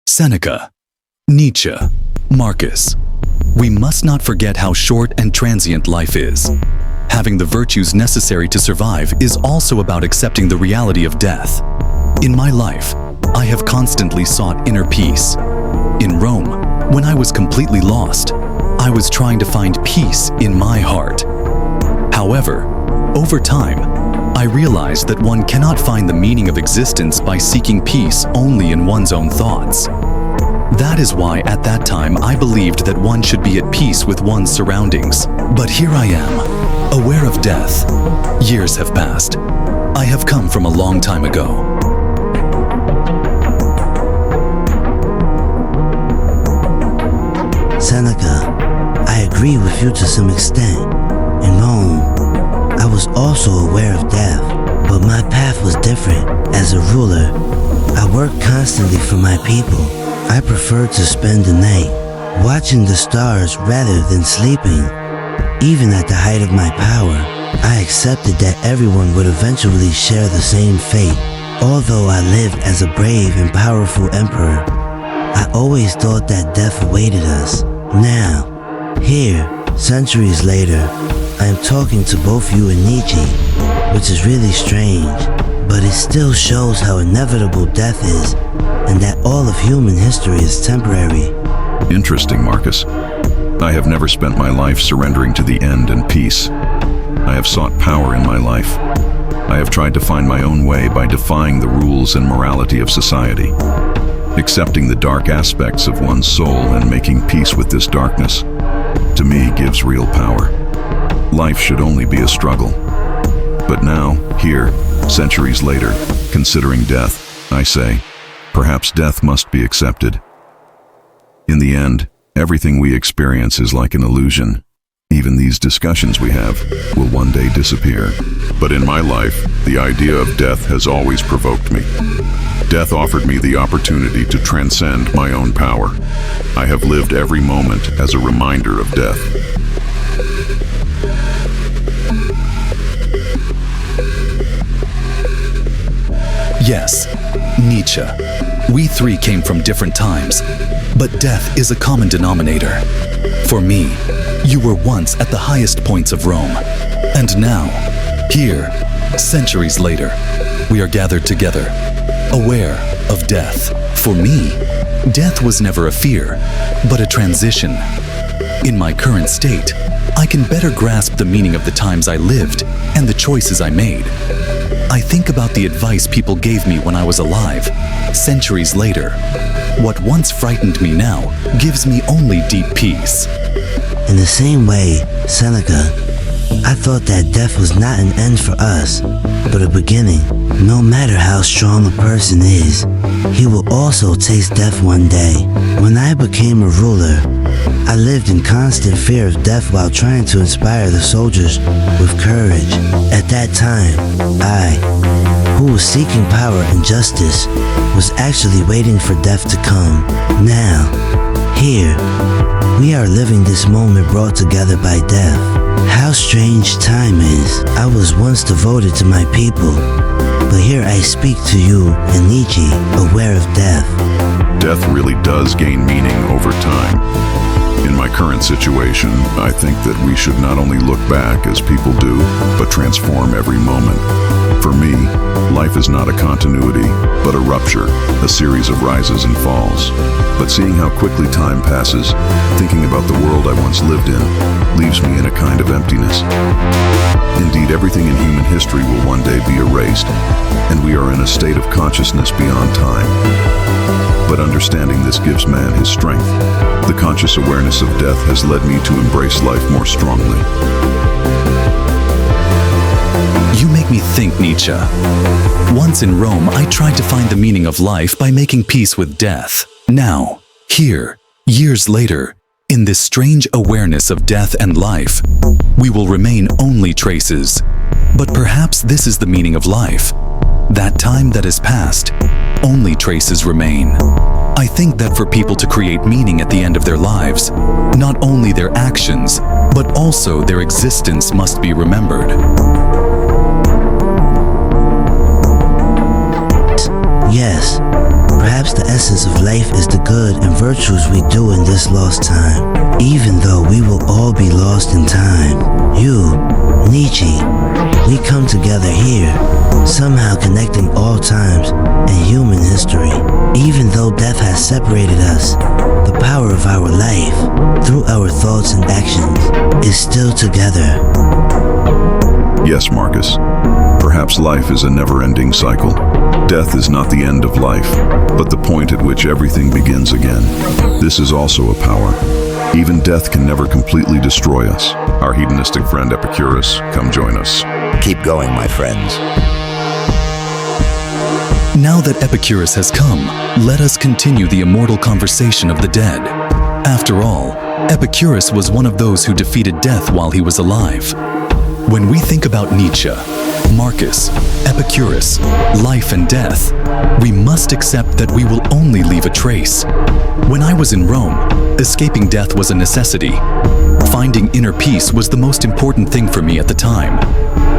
Seneca, Nietzsche, Marcus. We must not forget how short and transient life is. Having the virtues necessary to survive is also about accepting the reality of death. In my life, I have constantly sought inner peace. In Rome, when I was completely lost, I was trying to find peace in my heart. However, over time, I realized that one cannot find the meaning of existence by seeking peace only in one's own thoughts. That is why at that time I believed that one should be at peace with one's surroundings. But here I am, aware of death. Years have passed. I have come from a long time ago. Seneca, I agree with you to some extent. In Rome, I was also aware of death, but my path was different. As a ruler, I worked constantly for my people. I preferred to spend the night watching the stars rather than sleeping. Even at the height of my power, I accepted that everyone would eventually share the same fate. Although I lived as a brave and powerful emperor, I always thought that death awaited us. Now, here, centuries later, I am talking to both you and Nietzsche, which is really strange, but it still shows how inevitable death is, and that all of human history is temporary. Interesting, Marcus. I have never spent my life surrendering to the end and peace. I have sought power in my life. I have tried to find my own way by defying the rules and morality of society. Accepting the dark aspects of one's soul and making peace with this darkness, to me, gives real power. Life should only be a struggle. But now, here, centuries later, considering death, I say, perhaps death must be accepted. In the end, everything we experience is like an illusion. Even these discussions we have will one day disappear. But in my life, the idea of death has always provoked me. Death offered me the opportunity to transcend my own power. I have lived every moment as a reminder of death. Yes, Nietzsche. We three came from different times, but death is a common denominator. For me, you were once at the highest points of Rome, and now, here, centuries later, we are gathered together, aware of death. For me, death was never a fear, but a transition. In my current state, I can better grasp the meaning of the times I lived and the choices I made. I think about the advice people gave me when I was alive. Centuries later, what once frightened me now gives me only deep peace. In the same way, Seneca, I thought that death was not an end for us, but a beginning. No matter how strong a person is, he will also taste death one day. When I became a ruler, I lived in constant fear of death while trying to inspire the soldiers with courage. At that time, I, who was seeking power and justice, was actually waiting for death to come. Now, here, we are living this moment brought together by death. How strange time is. I was once devoted to my people, but here I speak to you and Nietzsche, aware of death. Death really does gain meaning over time. In my current situation, I think that we should not only look back as people do, but transform every moment. For me, life is not a continuity, but a rupture, a series of rises and falls. But seeing how quickly time passes, thinking about the world I once lived in, leaves me in a kind of emptiness. Indeed, everything in human history will one day be erased, and we are in a state of consciousness beyond time. But understanding this gives man his strength. The conscious awareness of death has led me to embrace life more strongly. You make me think, Nietzsche. Once in Rome, I tried to find the meaning of life by making peace with death. Now, here, years later, in this strange awareness of death and life, we will remain only traces. But perhaps this is the meaning of life. That time that has passed, only traces remain. I think that for people to create meaning at the end of their lives, not only their actions, but also their existence must be remembered. Yes, Perhaps the essence of life is the good and virtues we do in this lost time, even though we will all be lost in time. You, Nietzsche, we come together here, somehow connecting all times and human history. Even though death has separated us, the power of our life, through our thoughts and actions, is still together. Yes, Marcus. Perhaps life is a never-ending cycle. Death is not the end of life, but the point at which everything begins again. This is also a power. Even death can never completely destroy us. Our hedonistic friend Epicurus, come join us. Keep going, my friends. Now that Epicurus has come, let us continue the immortal conversation of the dead. After all, Epicurus was one of those who defeated death while he was alive. When we think about Nietzsche, Marcus, Epicurus, life and death, we must accept that we will only leave a trace. When I was in Rome, escaping death was a necessity. Finding inner peace was the most important thing for me at the time.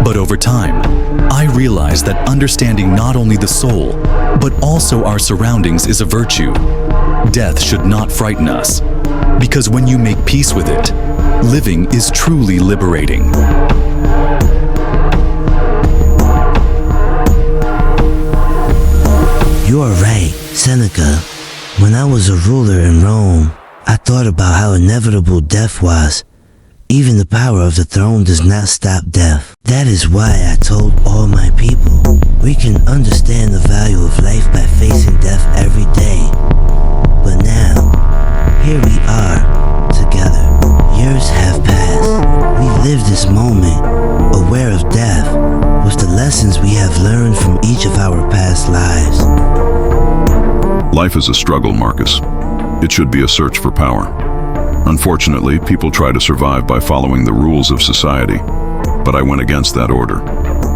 But over time, I realized that understanding not only the soul, but also our surroundings is a virtue. Death should not frighten us, because when you make peace with it, living is truly liberating. You are right, Seneca. When I was a ruler in Rome, I thought about how inevitable death was. Even the power of the throne does not stop death. That is why I told all my people, we can understand the value of life by facing death every day. But now, here we are, together. Years have passed. We live this moment, aware of death, with the lessons we have learned from each of our past lives. Life is a struggle, Marcus. It should be a search for power. Unfortunately, people try to survive by following the rules of society, but I went against that order.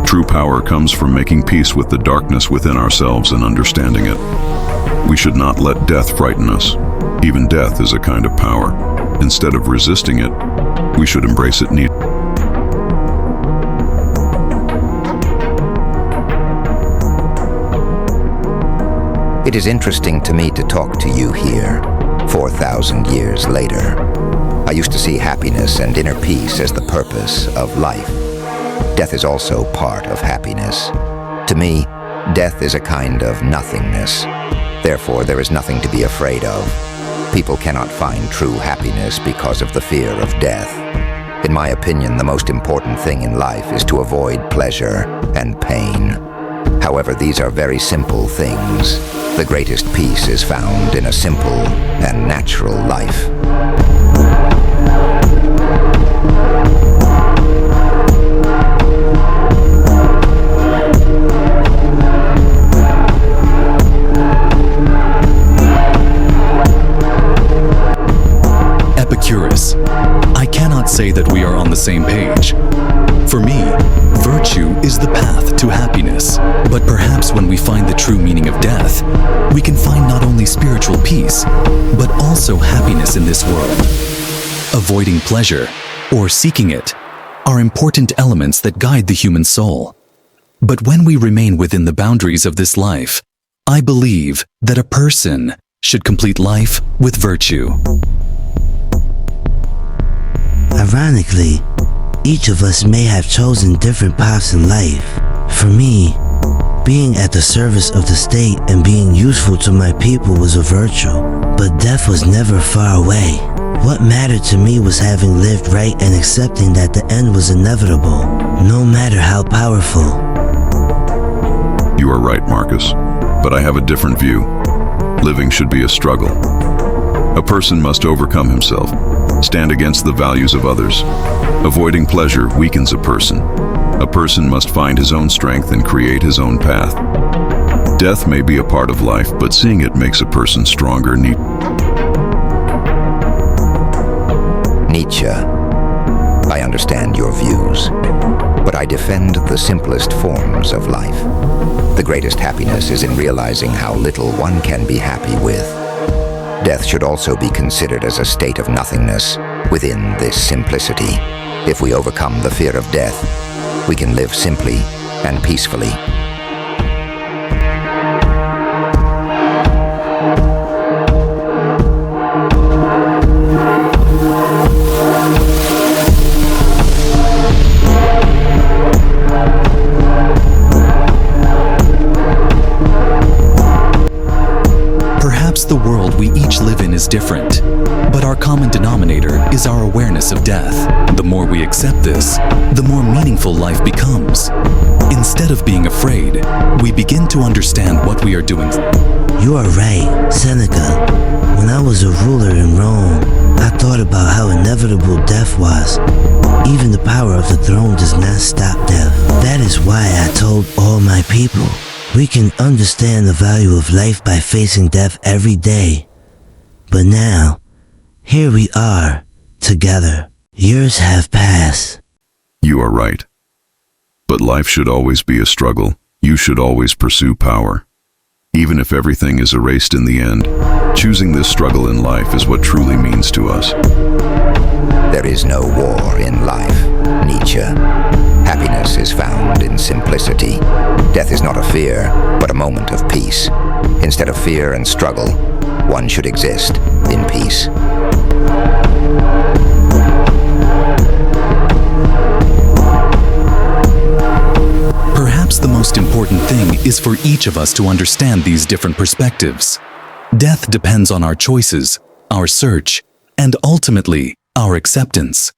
True power comes from making peace with the darkness within ourselves and understanding it. We should not let death frighten us. Even death is a kind of power. Instead of resisting it, we should embrace it neatly. It is interesting to me to talk to you here, 4,000 years later. I used to see happiness and inner peace as the purpose of life. Death is also part of happiness. To me, death is a kind of nothingness. Therefore, there is nothing to be afraid of. People cannot find true happiness because of the fear of death. In my opinion, the most important thing in life is to avoid pleasure and pain. However, these are very simple things. The greatest peace is found in a simple and natural life. Epicurus, I cannot say that we are on the same page. For me, virtue is the path to happiness. But perhaps when we find the true meaning of death, we can find not only spiritual peace, but also happiness in this world. Avoiding pleasure, or seeking it, are important elements that guide the human soul. But when we remain within the boundaries of this life, I believe that a person should complete life with virtue. Ironically, each of us may have chosen different paths in life. For me, being at the service of the state and being useful to my people was a virtue, but death was never far away. What mattered to me was having lived right and accepting that the end was inevitable, no matter how powerful. You are right, Marcus, but I have a different view. Living should be a struggle. A person must overcome himself, stand against the values of others. Avoiding pleasure weakens a person. A person must find his own strength and create his own path. Death may be a part of life, but seeing it makes a person stronger. Nietzsche, I understand your views, but I defend the simplest forms of life. The greatest happiness is in realizing how little one can be happy with. Death should also be considered as a state of nothingness within this simplicity. If we overcome the fear of death, we can live simply and peacefully. the world we each live in is different, but our common denominator is our awareness of death. The more we accept this, the more meaningful life becomes. Instead of being afraid, we begin to understand what we are doing. You are right, Seneca. When I was a ruler in Rome, I thought about how inevitable death was. Even the power of the throne does not stop death. That is why I told all my people, we can understand the value of life by facing death every day. But now, here we are, together. Years have passed. You are right. But life should always be a struggle. You should always pursue power. Even if everything is erased in the end, choosing this struggle in life is what truly means to us. There is no war in life, Nietzsche. Happiness is found in simplicity. Death is not a fear, but a moment of peace. Instead of fear and struggle, one should exist in peace. Perhaps the most important thing is for each of us to understand these different perspectives. Death depends on our choices, our search, and ultimately, our acceptance.